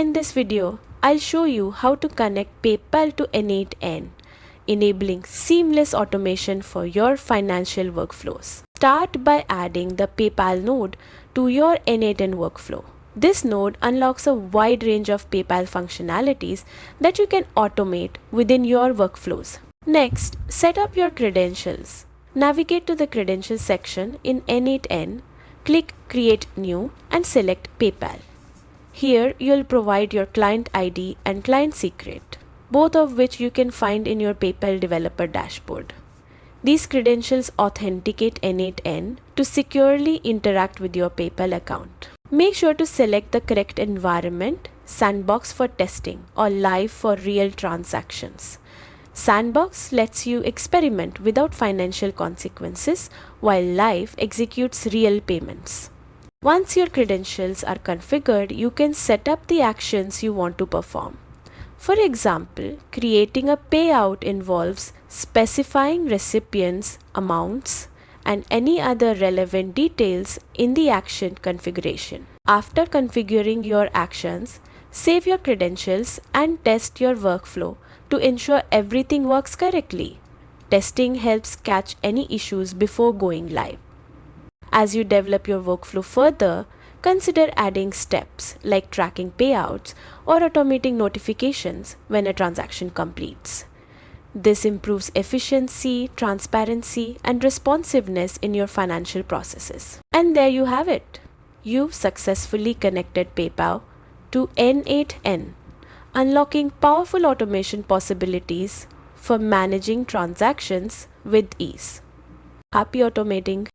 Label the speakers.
Speaker 1: In this video, I'll show you how to connect PayPal to N8N, enabling seamless automation for your financial workflows. Start by adding the PayPal node to your N8N workflow. This node unlocks a wide range of PayPal functionalities that you can automate within your workflows. Next, set up your credentials. Navigate to the credentials section in N8N, click Create New and select PayPal. Here you'll provide your client ID and client secret, both of which you can find in your PayPal developer dashboard. These credentials authenticate N8N to securely interact with your PayPal account. Make sure to select the correct environment, Sandbox for testing or Live for real transactions. Sandbox lets you experiment without financial consequences, while Live executes real payments. Once your credentials are configured, you can set up the actions you want to perform. For example, creating a payout involves specifying recipients, amounts, and any other relevant details in the action configuration. After configuring your actions, save your credentials and test your workflow to ensure everything works correctly. Testing helps catch any issues before going live. As you develop your workflow further, consider adding steps like tracking payouts or automating notifications when a transaction completes. This improves efficiency, transparency, and responsiveness in your financial processes. And there you have it. You've successfully connected PayPal to N8N, unlocking powerful automation possibilities for managing transactions with ease. Happy automating!